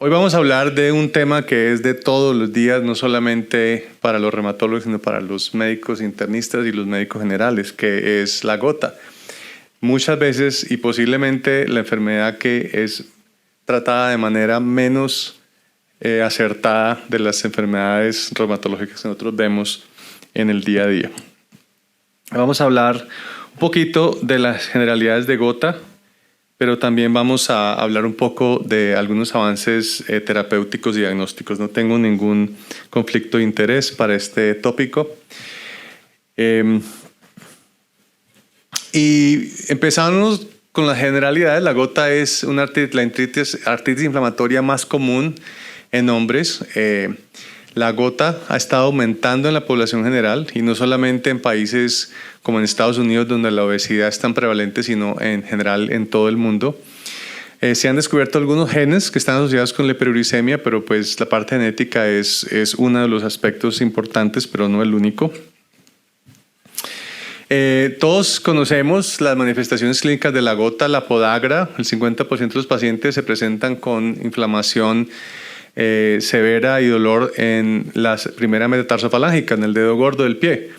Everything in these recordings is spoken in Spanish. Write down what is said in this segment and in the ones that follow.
Hoy vamos a hablar de un tema que es de todos los días, no solamente para los reumatólogos, sino para los médicos internistas y los médicos generales, que es la gota. Muchas veces y posiblemente la enfermedad que es tratada de manera menos acertada de las enfermedades reumatológicas que nosotros vemos en el día a día. Vamos a hablar un poquito de las generalidades de gota, pero también vamos a hablar un poco de algunos avances terapéuticos y diagnósticos. No tengo ningún conflicto de interés para este tópico. Y empezamos con las generalidades. La gota es la artritis inflamatoria más común en hombres. La gota ha estado aumentando en la población general y no solamente en países como en Estados Unidos, donde la obesidad es tan prevalente, sino en general en todo el mundo. Se han descubierto algunos genes que están asociados con la hiperuricemia, pero pues la parte genética es uno de los aspectos importantes, pero no el único. Todos conocemos las manifestaciones clínicas de la gota, la podagra. El 50% de los pacientes se presentan con inflamación severa y dolor en la primera metatarsofalágica, en el dedo gordo del pie.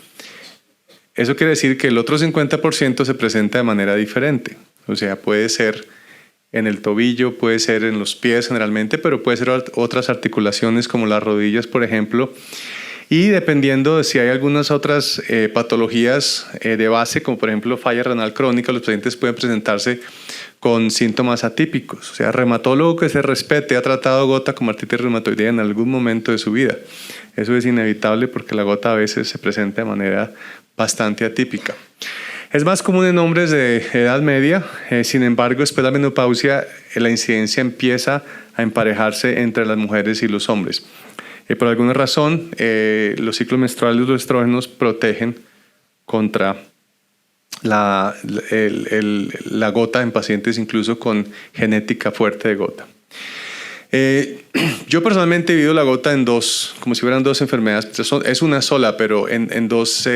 Eso quiere decir que el otro 50% se presenta de manera diferente. O sea, puede ser en el tobillo, puede ser en los pies generalmente, pero puede ser otras articulaciones como las rodillas, por ejemplo. Y dependiendo de si hay algunas otras patologías de base, como por ejemplo falla renal crónica, los pacientes pueden presentarse con síntomas atípicos. O sea, reumatólogo que se respete ha tratado gota como artritis reumatoidea en algún momento de su vida. Eso es inevitable porque la gota a veces se presenta de manera bastante atípica. Es más común en hombres de edad media, sin embargo, después de la menopausia, la incidencia empieza a emparejarse entre las mujeres y los hombres. Por alguna razón, los ciclos menstruales de los estrógenos protegen contra la gota en pacientes incluso con genética fuerte de gota. Yo personalmente he vivido la gota en dos, como si fueran dos enfermedades. Es una sola, pero en dos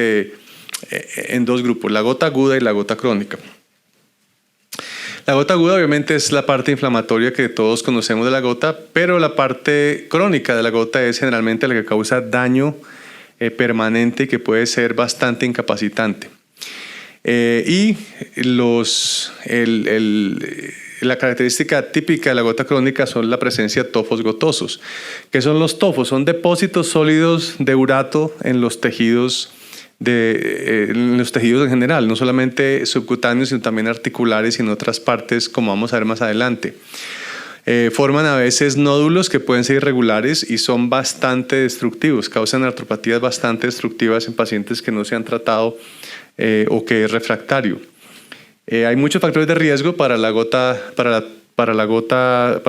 grupos, la gota aguda y la gota crónica. La gota aguda obviamente es la parte inflamatoria que todos conocemos de la gota, pero la parte crónica de la gota es generalmente la que causa daño permanente y que puede ser bastante incapacitante. La característica típica de la gota crónica son la presencia de tofos gotosos. ¿Qué son los tofos? Son depósitos sólidos de urato en los tejidos en general, no solamente subcutáneos, sino también articulares y en otras partes, como vamos a ver más adelante. Forman a veces nódulos que pueden ser irregulares y son bastante destructivos, causan artropatías bastante destructivas en pacientes que no se han tratado o que es refractario. Hay muchos factores de riesgo para la gota, para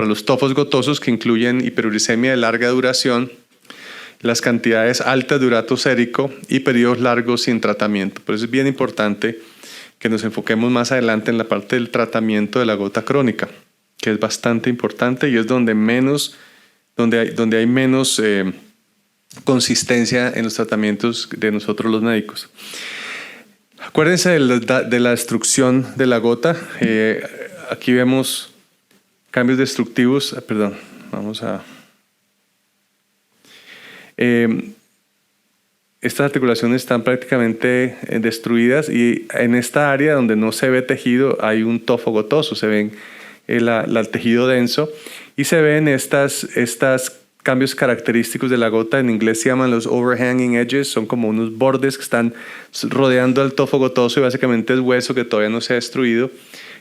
los tofos gotosos, que incluyen hiperuricemia de larga duración, las cantidades altas de urato sérico y periodos largos sin tratamiento. Por eso es bien importante que nos enfoquemos más adelante en la parte del tratamiento de la gota crónica, que es bastante importante y es donde hay menos consistencia en los tratamientos de nosotros los médicos. Acuérdense de la destrucción de la gota. Aquí vemos cambios destructivos. Perdón, vamos a... estas articulaciones están prácticamente destruidas y en esta área donde no se ve tejido hay un tofo gotoso, se ven el tejido denso y se ven estas cambios característicos de la gota. En inglés se llaman los overhanging edges, son como unos bordes que están rodeando al tofo gotoso y básicamente es hueso que todavía no se ha destruido.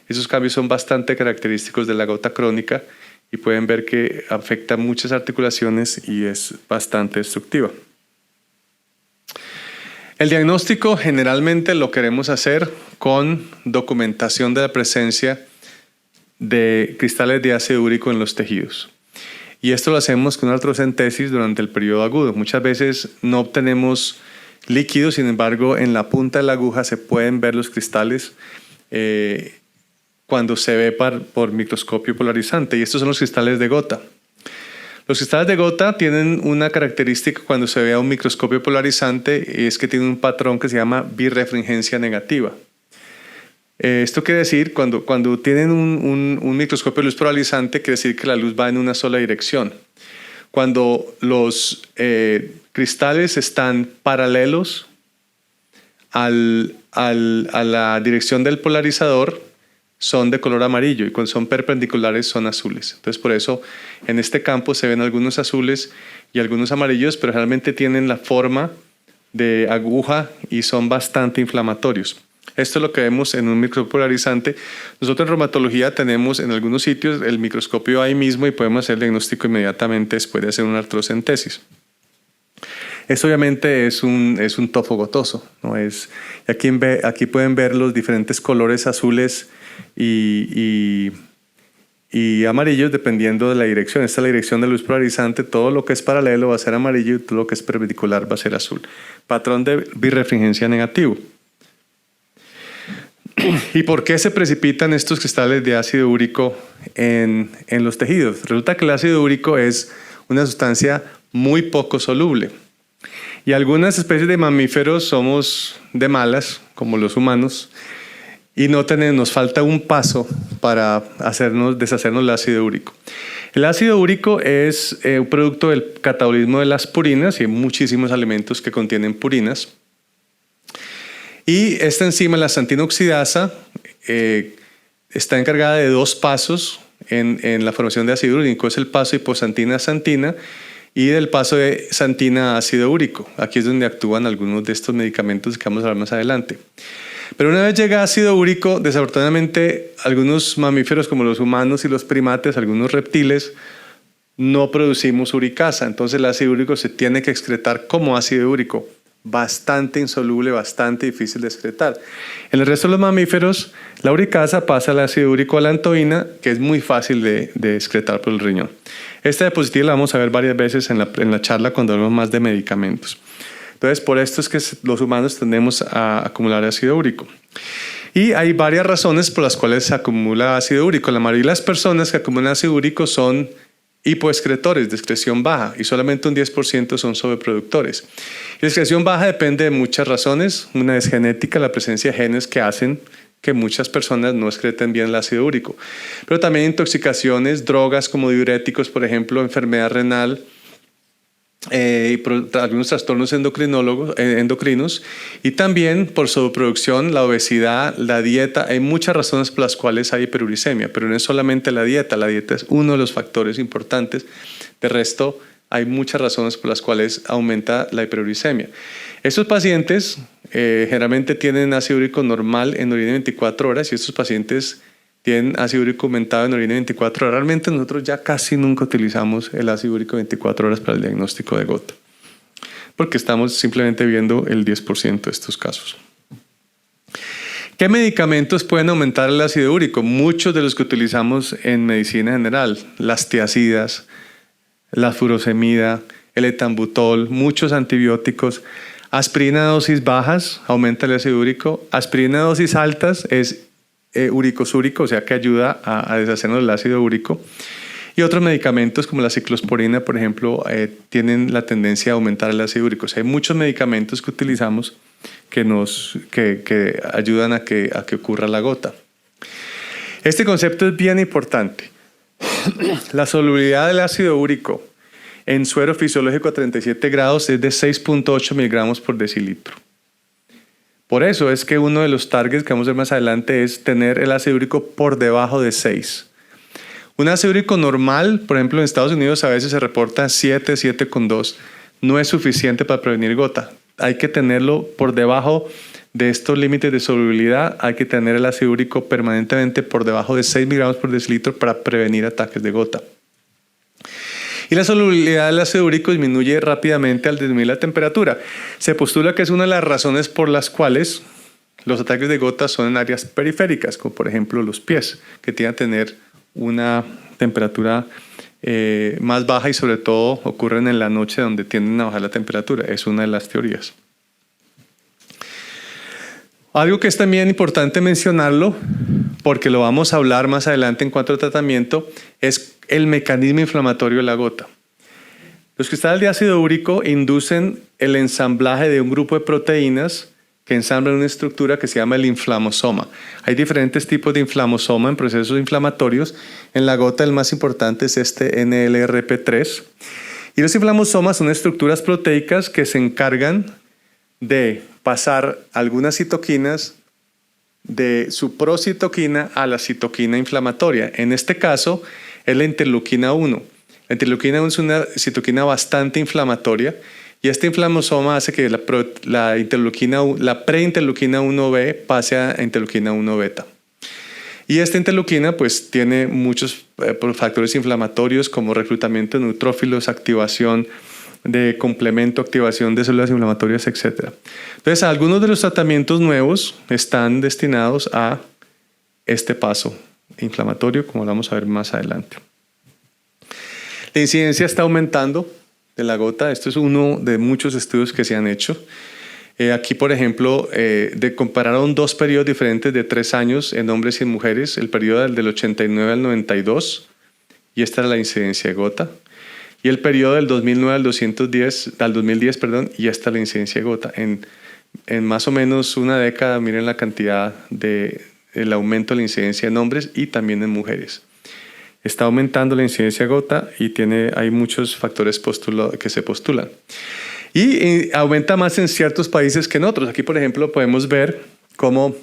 Esos cambios son bastante característicos de la gota crónica y pueden ver que afecta muchas articulaciones y es bastante destructiva. El diagnóstico generalmente lo queremos hacer con documentación de la presencia de cristales de ácido úrico en los tejidos. Y esto lo hacemos con una artrocentesis durante el periodo agudo. Muchas veces no obtenemos líquidos, sin embargo, en la punta de la aguja se pueden ver los cristales cuando se ve por microscopio polarizante. Y estos son los cristales de gota. Los cristales de gota tienen una característica cuando se ve a un microscopio polarizante, y es que tienen un patrón que se llama birefringencia negativa. Esto quiere decir, cuando tienen un microscopio de luz polarizante, quiere decir que la luz va en una sola dirección. Cuando los cristales están paralelos a la dirección del polarizador, son de color amarillo, y cuando son perpendiculares son azules. Entonces, por eso en este campo se ven algunos azules y algunos amarillos, pero realmente tienen la forma de aguja y son bastante inflamatorios. Esto es lo que vemos en un microscopio polarizante. Nosotros en reumatología tenemos en algunos sitios el microscopio ahí mismo y podemos hacer el diagnóstico inmediatamente después de hacer una artrocentesis. Esto obviamente es un tofo gotoso, ¿no? Aquí pueden ver los diferentes colores azules y amarillos dependiendo de la dirección. Esta es la dirección de luz polarizante. Todo lo que es paralelo va a ser amarillo y todo lo que es perpendicular va a ser azul. Patrón de birrefringencia negativo. ¿Y por qué se precipitan estos cristales de ácido úrico en los tejidos? Resulta que el ácido úrico es una sustancia muy poco soluble. Y algunas especies de mamíferos somos de malas, como los humanos, y nos falta un paso para deshacernos del ácido úrico. El ácido úrico es un producto del catabolismo de las purinas, y hay muchísimos alimentos que contienen purinas. Y esta enzima, la xantina oxidasa, está encargada de dos pasos en la formación de ácido úrico. Es el paso hipoxantina-xantina y del paso de xantina a ácido úrico. Aquí es donde actúan algunos de estos medicamentos que vamos a hablar más adelante. Pero una vez llega ácido úrico, desafortunadamente algunos mamíferos como los humanos y los primates, algunos reptiles, no producimos uricasa. Entonces el ácido úrico se tiene que excretar como ácido úrico. Bastante insoluble, bastante difícil de excretar. En el resto de los mamíferos, la uricasa pasa al ácido úrico a la antoína, que es muy fácil de excretar por el riñón. Esta diapositiva la vamos a ver varias veces en la charla cuando hablamos más de medicamentos. Entonces, por esto es que los humanos tendemos a acumular ácido úrico. Y hay varias razones por las cuales se acumula ácido úrico. La mayoría de las personas que acumulan ácido úrico son hipoexcretores de excreción baja y solamente un 10% son sobreproductores. La excreción baja depende de muchas razones. Una es genética, la presencia de genes que hacen que muchas personas no excreten bien el ácido úrico. Pero también intoxicaciones, drogas como diuréticos, por ejemplo, enfermedad renal, y algunos trastornos endocrinos, y también por sobreproducción, la obesidad, la dieta. Hay muchas razones por las cuales hay hiperuricemia, pero no es solamente la dieta es uno de los factores importantes. De resto, hay muchas razones por las cuales aumenta la hiperuricemia. Estos pacientes generalmente tienen ácido úrico normal en orina 24 horas y estos pacientes tienen ácido úrico aumentado en orina 24 horas. Realmente nosotros ya casi nunca utilizamos el ácido úrico 24 horas para el diagnóstico de gota, porque estamos simplemente viendo el 10% de estos casos. ¿Qué medicamentos pueden aumentar el ácido úrico? Muchos de los que utilizamos en medicina general, las tiazidas, la furosemida, el etambutol, muchos antibióticos. Aspirina a dosis bajas aumenta el ácido úrico. Aspirina a dosis altas es uricosúrico, o sea que ayuda a deshacernos del ácido úrico. Y otros medicamentos como la ciclosporina, por ejemplo, tienen la tendencia a aumentar el ácido úrico. O sea, hay muchos medicamentos que utilizamos que ayudan a que ocurra la gota. Este concepto es bien importante. La solubilidad del ácido úrico en suero fisiológico a 37 grados es de 6.8 miligramos por decilitro. Por eso es que uno de los targets que vamos a ver más adelante es tener el ácido úrico por debajo de 6. Un ácido úrico normal, por ejemplo en Estados Unidos a veces se reporta 7.2. No es suficiente para prevenir gota. Hay que tenerlo por debajo de estos límites de solubilidad. Hay que tener el ácido úrico permanentemente por debajo de 6 miligramos por decilitro para prevenir ataques de gota. Y la solubilidad del ácido úrico disminuye rápidamente al disminuir la temperatura. Se postula que es una de las razones por las cuales los ataques de gota son en áreas periféricas, como por ejemplo los pies, que tienden a tener una temperatura más baja y sobre todo ocurren en la noche donde tienden a bajar la temperatura. Es una de las teorías. Algo que es también importante mencionarlo, porque lo vamos a hablar más adelante en cuanto al tratamiento, es el mecanismo inflamatorio de la gota. Los cristales de ácido úrico inducen el ensamblaje de un grupo de proteínas que ensamblan una estructura que se llama el inflamosoma. Hay diferentes tipos de inflamosoma en procesos inflamatorios. En la gota el más importante es este NLRP3. Y los inflamosomas son estructuras proteicas que se encargan de pasar algunas citoquinas de su procitoquina a la citoquina inflamatoria. En este caso es la interleuquina 1. La interleuquina 1 es una citoquina bastante inflamatoria y este inflamosoma hace que la preinterleuquina 1B pase a interleuquina 1 beta. Y esta interleuquina pues tiene muchos factores inflamatorios como reclutamiento de neutrófilos, activación de complemento, activación de células inflamatorias, etc. Entonces, algunos de los tratamientos nuevos están destinados a este paso inflamatorio, como vamos a ver más adelante. La incidencia está aumentando de la gota. Esto es uno de muchos estudios que se han hecho. Aquí, por ejemplo, compararon dos periodos diferentes de 3 años en hombres y en mujeres, el periodo del 89 al 92, y esta era la incidencia de gota. Y el periodo del 2009 al 2010, y esta es la incidencia de gota. En más o menos una década, miren la cantidad del aumento de la incidencia en hombres y también en mujeres. Está aumentando la incidencia de gota y hay muchos factores que se postulan. Y aumenta más en ciertos países que en otros. Aquí, por ejemplo, podemos ver cómo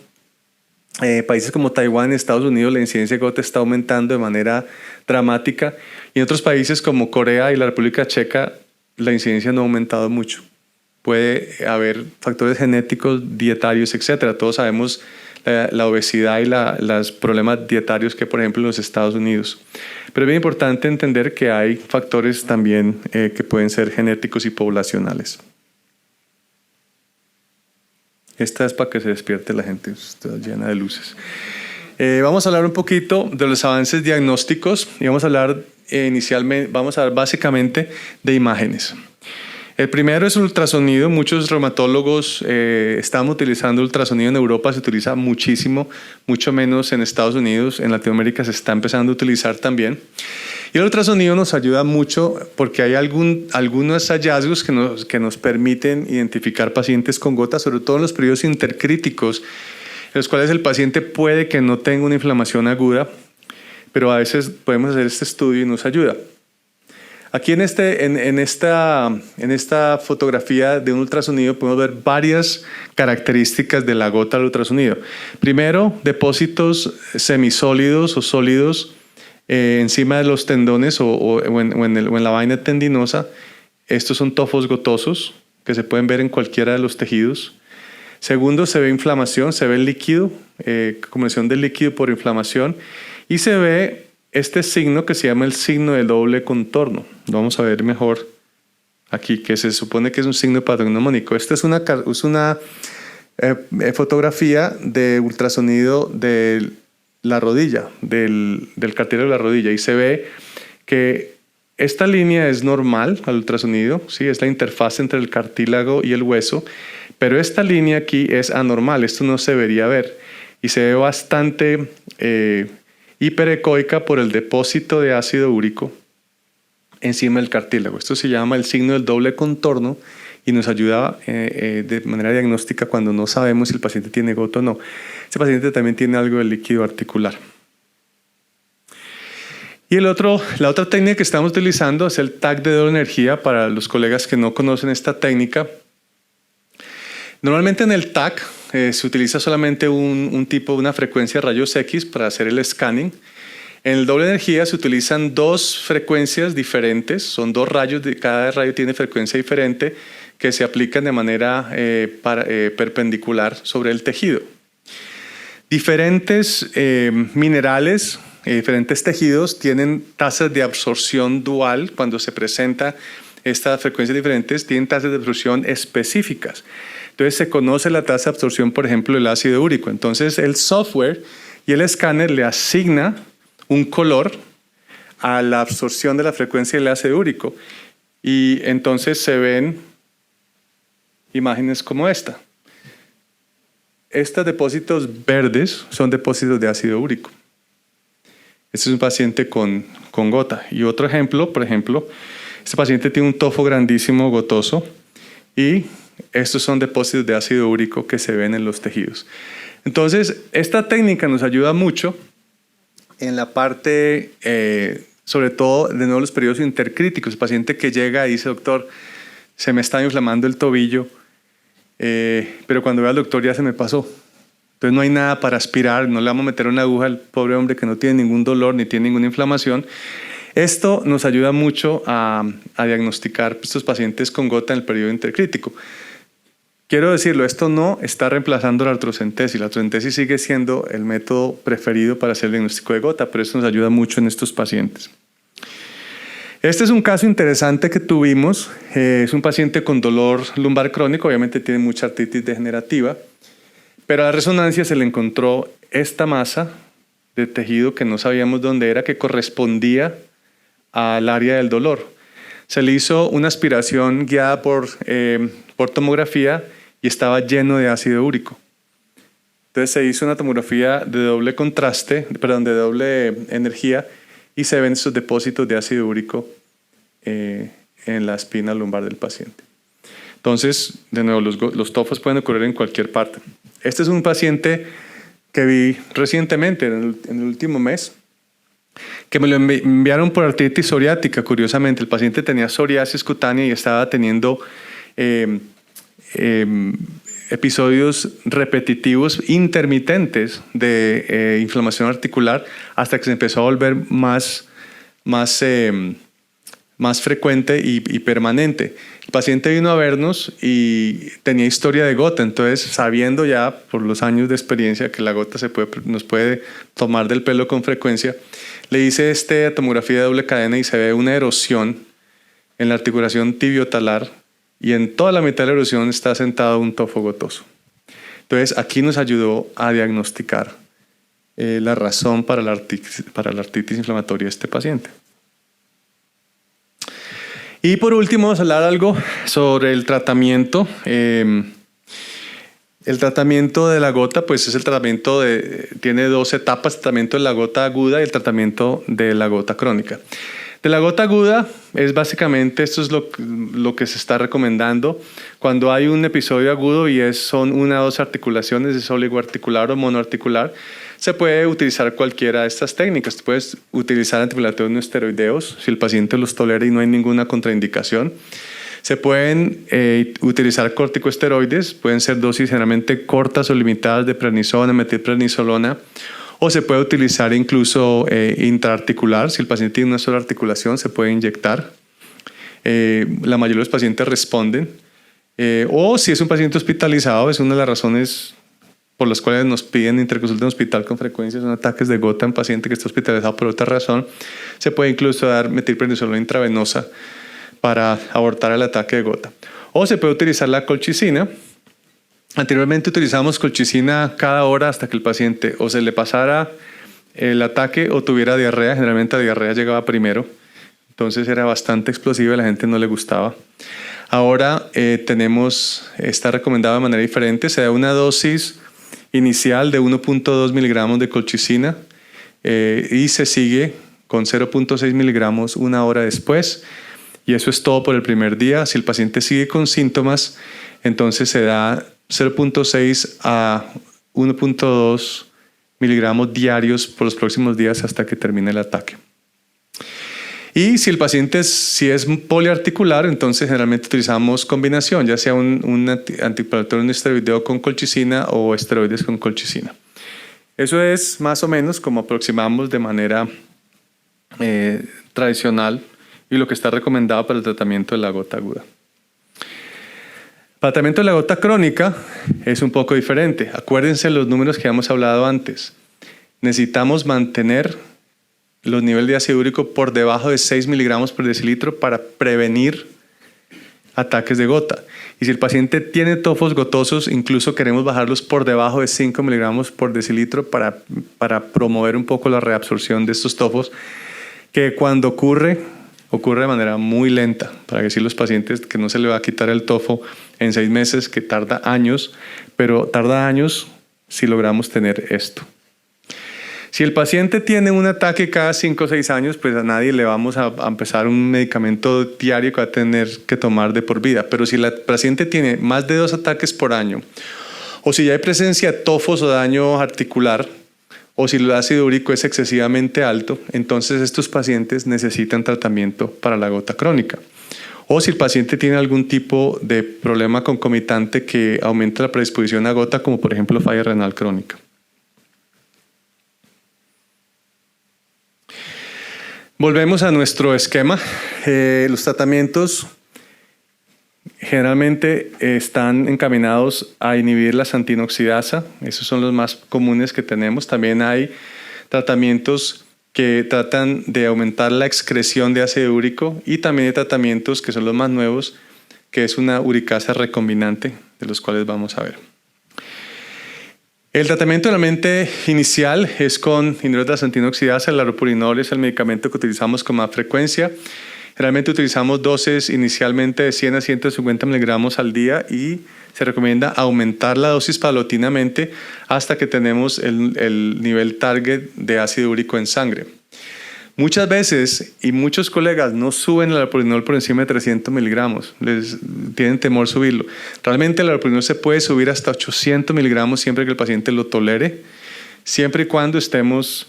países como Taiwán, Estados Unidos, la incidencia de gota está aumentando de manera dramática. Y en otros países como Corea y la República Checa, la incidencia no ha aumentado mucho. Puede haber factores genéticos, dietarios, etc. Todos sabemos la obesidad y los problemas dietarios que, por ejemplo, en los Estados Unidos. Pero es bien importante entender que hay factores también que pueden ser genéticos y poblacionales. Esta es para que se despierte la gente, está llena de luces. Vamos a hablar un poquito de los avances diagnósticos y vamos a hablar básicamente de imágenes. El primero es el ultrasonido. Muchos reumatólogos estamos utilizando ultrasonido. En Europa se utiliza muchísimo, mucho menos en Estados Unidos. En Latinoamérica se está empezando a utilizar también. Y el ultrasonido nos ayuda mucho porque hay algunos hallazgos que nos permiten identificar pacientes con gota, sobre todo en los periodos intercríticos, en los cuales el paciente puede que no tenga una inflamación aguda, pero a veces podemos hacer este estudio y nos ayuda. Aquí en esta fotografía de un ultrasonido podemos ver varias características de la gota del ultrasonido. Primero, depósitos semisólidos o sólidos encima de los tendones o en la vaina tendinosa. Estos son tofos gotosos que se pueden ver en cualquiera de los tejidos. Segundo, se ve inflamación, se ve el líquido, acumulación del líquido por inflamación, y se ve este signo que se llama el signo de doble contorno. Lo vamos a ver mejor aquí, que se supone que es un signo patognomónico. Esta es una fotografía de ultrasonido de la rodilla, del cartílago de la rodilla, y se ve que esta línea es normal al ultrasonido, ¿sí? Es la interfaz entre el cartílago y el hueso, pero esta línea aquí es anormal, esto no se debería ver, y se ve bastante hiperecoica por el depósito de ácido úrico encima del cartílago. Esto se llama el signo del doble contorno y nos ayuda de manera diagnóstica cuando no sabemos si el paciente tiene gota o no. Ese paciente también tiene algo de líquido articular. Y la otra técnica que estamos utilizando es el TAC de doble energía. Para los colegas que no conocen esta técnica, normalmente en el TAC se utiliza solamente una frecuencia de rayos X para hacer el scanning. En el doble energía se utilizan 2 frecuencias diferentes, son 2 rayos, cada rayo tiene frecuencia diferente que se aplican de manera perpendicular sobre el tejido. Diferentes minerales, diferentes tejidos tienen tasas de absorción dual. Cuando se presenta estas frecuencias diferentes, tienen tasas de absorción específicas. Entonces se conoce la tasa de absorción, por ejemplo, del ácido úrico. Entonces el software y el escáner le asigna un color a la absorción de la frecuencia del ácido úrico. Y entonces se ven imágenes como esta. Estos depósitos verdes son depósitos de ácido úrico. Este es un paciente con gota. Y otro ejemplo, por ejemplo, este paciente tiene un tofo grandísimo gotoso y estos son depósitos de ácido úrico que se ven en los tejidos. Entonces, esta técnica nos ayuda mucho en la parte, sobre todo, de nuevo, los periodos intercríticos. El paciente que llega y dice, doctor, se me está inflamando el tobillo, pero cuando veo al doctor ya se me pasó. Entonces no hay nada para aspirar, no le vamos a meter una aguja al pobre hombre que no tiene ningún dolor ni tiene ninguna inflamación. Esto nos ayuda mucho a diagnosticar estos pacientes con gota en el periodo intercrítico. Quiero decirlo, esto no está reemplazando la artrocentesis. La artrocentesis sigue siendo el método preferido para hacer el diagnóstico de gota, pero esto nos ayuda mucho en estos pacientes. Este es un caso interesante que tuvimos. Es un paciente con dolor lumbar crónico, obviamente tiene mucha artritis degenerativa, pero a la resonancia se le encontró esta masa de tejido que no sabíamos dónde era, que correspondía al área del dolor. Se le hizo una aspiración guiada por tomografía y estaba lleno de ácido úrico. Entonces se hizo una tomografía de doble contraste, perdón, de doble energía, y se ven esos depósitos de ácido úrico en la espina lumbar del paciente. Entonces, de nuevo, los tofos pueden ocurrir en cualquier parte. Este es un paciente que vi recientemente, en el último mes, que me lo enviaron por artritis psoriática. Curiosamente, el paciente tenía psoriasis cutánea y estaba teniendo episodios repetitivos intermitentes de inflamación articular hasta que se empezó a volver más frecuente y permanente. El paciente vino a vernos y tenía historia de gota, entonces sabiendo ya por los años de experiencia que la gota nos puede tomar del pelo con frecuencia, le hice tomografía de doble cadena y se ve una erosión en la articulación tibiotalar y en toda la mitad de la erosión está sentado un tofo gotoso. Entonces aquí nos ayudó a diagnosticar la razón para la artritis inflamatoria de este paciente. Y por último, vamos a hablar algo sobre el tratamiento. El tratamiento de la gota, pues es el tratamiento tiene dos etapas, el tratamiento de la gota aguda y el tratamiento de la gota crónica. De la gota aguda es básicamente, esto es lo que se está recomendando cuando hay un episodio agudo y son una o dos articulaciones, es oligoarticular o monoarticular. Se puede utilizar cualquiera de estas técnicas. Puedes utilizar antiinflamatorios no esteroideos si el paciente los tolera y no hay ninguna contraindicación. Se pueden utilizar corticosteroides, pueden ser dosis generalmente cortas o limitadas de prednisona, metilprednisolona, o se puede utilizar incluso intraarticular. Si el paciente tiene una sola articulación, se puede inyectar. La mayoría de los pacientes responden. O si es un paciente hospitalizado, es una de las razones por las cuales nos piden interconsulta en hospital con frecuencia, son ataques de gota en paciente que está hospitalizado por otra razón. Se puede incluso dar metilprednisolona intravenosa para abortar el ataque de gota. O se puede utilizar la colchicina. Anteriormente utilizamos colchicina cada hora hasta que el paciente o se le pasara el ataque o tuviera diarrea. Generalmente la diarrea llegaba primero, entonces era bastante explosiva y a la gente no le gustaba. Ahora está recomendado de manera diferente. Se da una dosis inicial de 1.2 miligramos de colchicina y se sigue con 0.6 miligramos una hora después. Y eso es todo por el primer día. Si el paciente sigue con síntomas, entonces se da 0.6 a 1.2 miligramos diarios por los próximos días hasta que termine el ataque. Y si el paciente es poliarticular, entonces generalmente utilizamos combinación, ya sea un antiinflamatorio no esteroideo con colchicina o esteroides con colchicina. Eso es más o menos como aproximamos de manera tradicional y lo que está recomendado para el tratamiento de la gota aguda. Para el tratamiento de la gota crónica es un poco diferente. Acuérdense los números que hemos hablado antes. Necesitamos mantener los niveles de ácido úrico por debajo de 6 miligramos por decilitro para prevenir ataques de gota. Y si el paciente tiene tofos gotosos, incluso queremos bajarlos por debajo de 5 miligramos por decilitro para promover un poco la reabsorción de estos tofos, que cuando ocurre de manera muy lenta. Para decir los pacientes que no se le va a quitar el tofo en 6 meses, que tarda años, pero tarda años si logramos tener esto. Si el paciente tiene un ataque cada 5 o 6 años, pues a nadie le vamos a empezar un medicamento diario que va a tener que tomar de por vida. Pero si el paciente tiene más de 2 ataques por año, o si ya hay presencia de tofos o daño articular, o si el ácido úrico es excesivamente alto, entonces estos pacientes necesitan tratamiento para la gota crónica. O si el paciente tiene algún tipo de problema concomitante que aumenta la predisposición a gota, como por ejemplo falla renal crónica. Volvemos a nuestro esquema. Los tratamientos generalmente están encaminados a inhibir la xantinoxidasa. Esos son los más comunes que tenemos. También hay tratamientos que tratan de aumentar la excreción de ácido úrico y también hay tratamientos que son los más nuevos, que es una uricasa recombinante, de los cuales vamos a ver. El tratamiento realmente inicial es con inhibidores de la xantinoxidasa. El laropurinol es el medicamento que utilizamos con más frecuencia. Realmente utilizamos dosis inicialmente de 100 a 150 miligramos al día y se recomienda aumentar la dosis paulatinamente hasta que tenemos el nivel target de ácido úrico en sangre. Muchas veces, y muchos colegas no suben el laropurinol por encima de 300 miligramos, tienen temor subirlo. Realmente el laropurinol se puede subir hasta 800 miligramos siempre que el paciente lo tolere, siempre y cuando estemos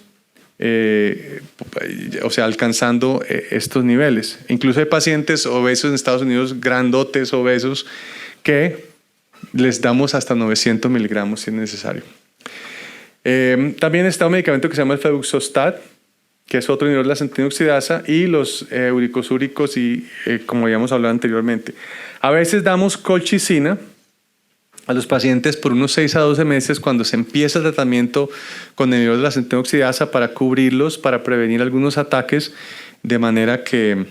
alcanzando estos niveles. Incluso hay pacientes obesos en Estados Unidos, grandotes, obesos, que les damos hasta 900 miligramos si es necesario. También está un medicamento que se llama el febuxostat, que es otro inhibidor de la xantinoxidasa, y los uricosúricos, y como habíamos hablado anteriormente. A veces damos colchicina a los pacientes por unos 6 a 12 meses cuando se empieza el tratamiento con el inhibidor de la xantinoxidasa para cubrirlos, para prevenir algunos ataques, de manera que...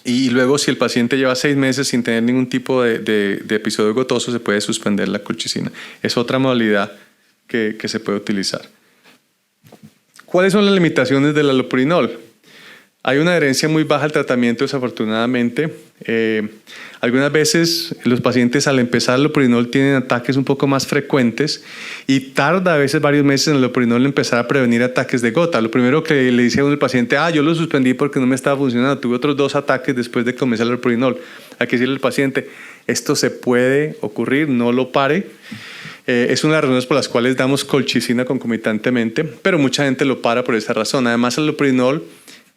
Y luego, si el paciente lleva 6 meses sin tener ningún tipo de episodio gotoso, se puede suspender la colchicina. Es otra modalidad que se puede utilizar. ¿Cuáles son las limitaciones del allopurinol? Hay una adherencia muy baja al tratamiento, desafortunadamente. Algunas veces los pacientes al empezar el allopurinol tienen ataques un poco más frecuentes y tarda a veces varios meses en el allopurinol empezar a prevenir ataques de gota. Lo primero que le dice a uno el paciente, yo lo suspendí porque no me estaba funcionando, tuve otros 2 ataques después de comenzar el allopurinol. Hay que decirle al paciente, esto se puede ocurrir, no lo pare. Es una de las razones por las cuales damos colchicina concomitantemente, pero mucha gente lo para por esa razón. Además, el allopurinol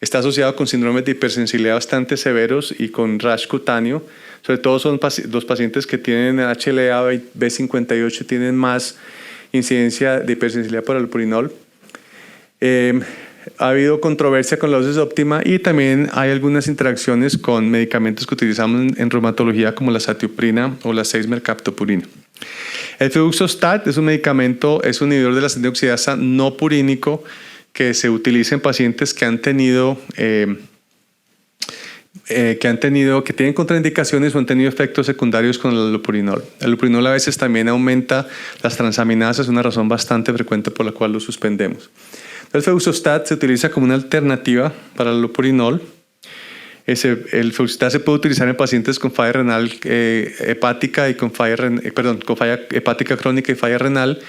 está asociado con síndromes de hipersensibilidad bastante severos y con rash cutáneo. Sobre todo son los pacientes que tienen HLA B58 tienen más incidencia de hipersensibilidad por allopurinol. Ha habido controversia con la dosis óptima y también hay algunas interacciones con medicamentos que utilizamos en reumatología como la satioprina o la 6-mercaptopurina. El febuxostat es un medicamento, es un inhibidor de la xantinoxidasa no purínico que se utiliza en pacientes que tienen contraindicaciones o han tenido efectos secundarios con el allopurinol. El allopurinol a veces también aumenta las transaminasas, es una razón bastante frecuente por la cual lo suspendemos. El febuxostat se utiliza como una alternativa para el allopurinol. El febuxostat se puede utilizar en pacientes con falla renal hepática y con falla hepática crónica y falla renal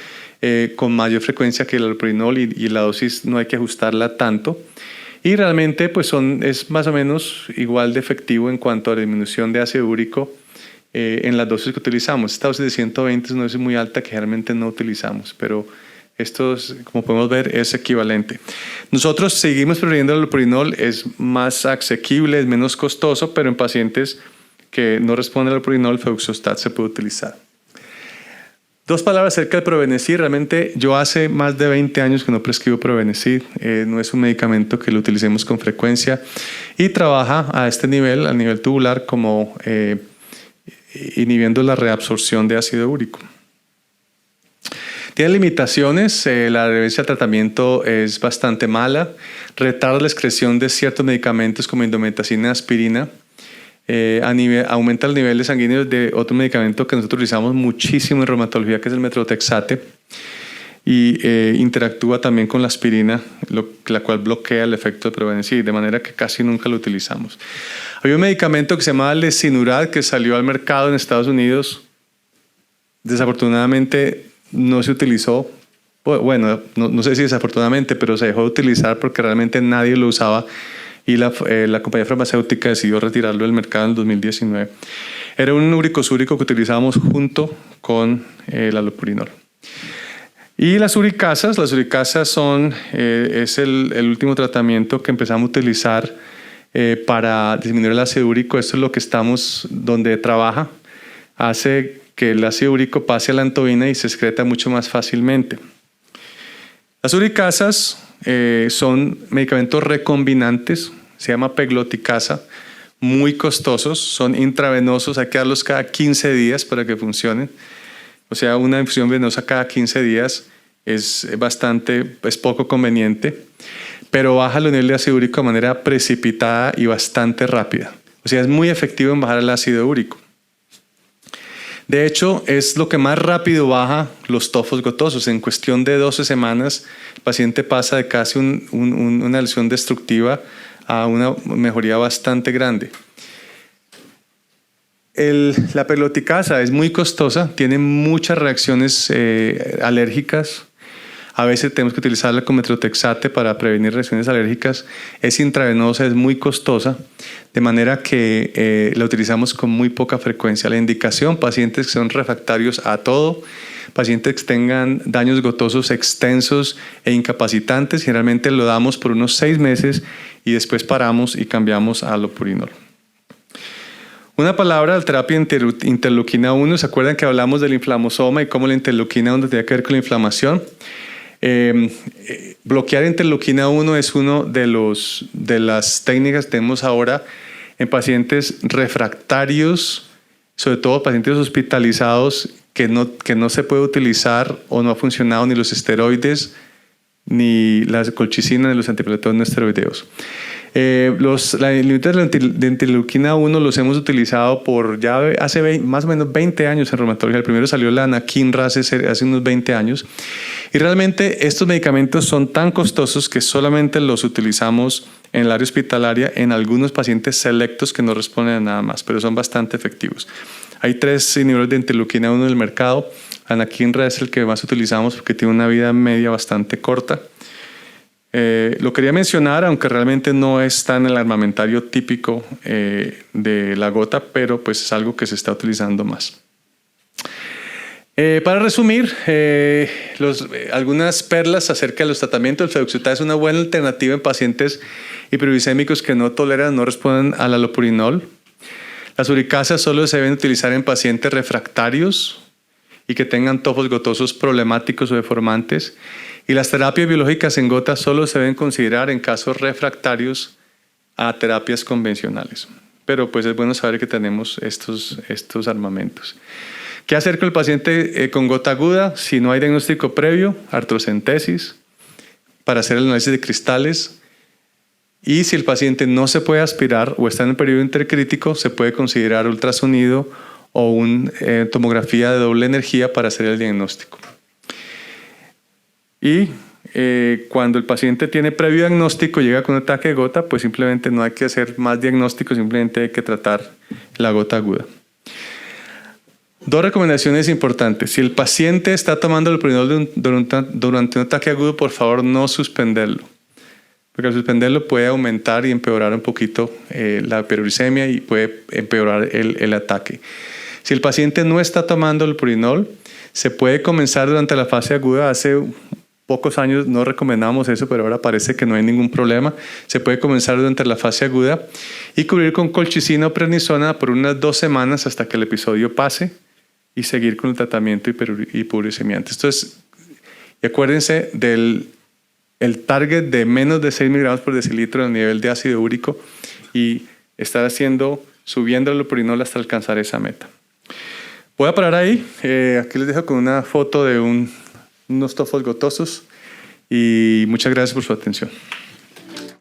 con mayor frecuencia que el allopurinol y la dosis no hay que ajustarla tanto. Y realmente pues es más o menos igual de efectivo en cuanto a la disminución de ácido úrico en las dosis que utilizamos. Esta dosis de 120 es una dosis muy alta que generalmente no utilizamos, pero esto, como podemos ver, es equivalente. Nosotros seguimos prefiriendo el allopurinol, es más asequible, es menos costoso, pero en pacientes que no responden al allopurinol, el febuxostat se puede utilizar. 2 palabras acerca del Probenecid. Realmente yo hace más de 20 años que no prescribo Probenecid. No es un medicamento que lo utilicemos con frecuencia y trabaja a este nivel, al nivel tubular, como inhibiendo la reabsorción de ácido úrico. Tiene limitaciones, la adherencia al tratamiento es bastante mala, retarda la excreción de ciertos medicamentos como indometacina y aspirina, aumenta el nivel de sanguíneos de otro medicamento que nosotros utilizamos muchísimo en reumatología, que es el metrotexate, y interactúa también con la aspirina, la cual bloquea el efecto de Probenecid, de manera que casi nunca lo utilizamos. Había un medicamento que se llamaba Lesinurad que salió al mercado en Estados Unidos. Desafortunadamente no se utilizó bueno, no sé si desafortunadamente, pero se dejó de utilizar porque realmente nadie lo usaba y la compañía farmacéutica decidió retirarlo del mercado en el 2019. Era un uricosúrico que utilizábamos junto con el allopurinol. Y las uricasas es el último tratamiento que empezamos a utilizar para disminuir el ácido úrico. Esto es lo que donde trabaja, hace que el ácido úrico pase a la antobina y se excreta mucho más fácilmente. Las uricasas son medicamentos recombinantes, se llama pegloticasa, muy costosos, son intravenosos, hay que darlos cada 15 días para que funcionen. O sea, una infusión venosa cada 15 días es poco conveniente, pero baja el nivel de ácido úrico de manera precipitada y bastante rápida. O sea, es muy efectivo en bajar el ácido úrico. De hecho, es lo que más rápido baja los tofos gotosos. En cuestión de 12 semanas, el paciente pasa de casi una lesión destructiva a una mejoría bastante grande. La pegloticasa es muy costosa, tiene muchas reacciones alérgicas. A veces tenemos que utilizarla con metrotexate para prevenir reacciones alérgicas. Es intravenosa, es muy costosa, de manera que la utilizamos con muy poca frecuencia. La indicación, pacientes que son refractarios a todo, pacientes que tengan daños gotosos extensos e incapacitantes, generalmente lo damos por unos 6 meses y después paramos y cambiamos a allopurinol. Una palabra, la terapia interleuquina 1. ¿Se acuerdan que hablamos del inflamosoma y cómo la interleuquina 1 tiene que ver con la inflamación? Bloquear interleuquina 1 es una de las técnicas que tenemos ahora en pacientes refractarios, sobre todo pacientes hospitalizados que no se puede utilizar o no ha funcionado ni los esteroides, ni la colchicina, ni los antiplatelos no esteroideos. Los inhibidores de interleuquina 1 los hemos utilizado por ya hace más o menos 20 años en reumatología. El primero salió la anakinra hace unos 20 años. Y realmente estos medicamentos son tan costosos que solamente los utilizamos en el área hospitalaria en algunos pacientes selectos que no responden a nada más, pero son bastante efectivos. Hay 3 inhibidores de interleuquina 1 en el mercado. Anakinra es el que más utilizamos porque tiene una vida media bastante corta. Lo quería mencionar, aunque realmente no está en el armamentario típico de la gota, pero pues es algo que se está utilizando más. Para resumir, algunas perlas acerca de los tratamientos. El febuxostat es una buena alternativa en pacientes hiperuricémicos que no toleran, no responden al allopurinol. Las uricasas solo se deben utilizar en pacientes refractarios y que tengan tofos gotosos problemáticos o deformantes. Y las terapias biológicas en gota solo se deben considerar en casos refractarios a terapias convencionales. Pero pues es bueno saber que tenemos estos armamentos. ¿Qué hacer con el paciente con gota aguda? Si no hay diagnóstico previo, artrocentesis para hacer el análisis de cristales. Y si el paciente no se puede aspirar o está en el periodo intercrítico, se puede considerar ultrasonido o una tomografía de doble energía para hacer el diagnóstico. Y cuando el paciente tiene previo diagnóstico, llega con un ataque de gota, pues simplemente no hay que hacer más diagnóstico, simplemente hay que tratar la gota aguda. 2 recomendaciones importantes. Si el paciente está tomando el allopurinol durante un ataque agudo, por favor no suspenderlo. Porque al suspenderlo puede aumentar y empeorar un poquito la hiperuricemia y puede empeorar el ataque. Si el paciente no está tomando el allopurinol, se puede comenzar durante la fase aguda. Hace pocos años no recomendamos eso, pero ahora parece que no hay ningún problema. Se puede comenzar durante la fase aguda y cubrir con colchicina o prednisona por unas 2 semanas hasta que el episodio pase y seguir con el tratamiento hiperuricemiante. Entonces, acuérdense del target de menos de 6 miligramos por decilitro en el nivel de ácido úrico y estar subiendo el allopurinol hasta alcanzar esa meta. Voy a parar ahí. Aquí les dejo con una foto de unos tofos gotosos y muchas gracias por su atención.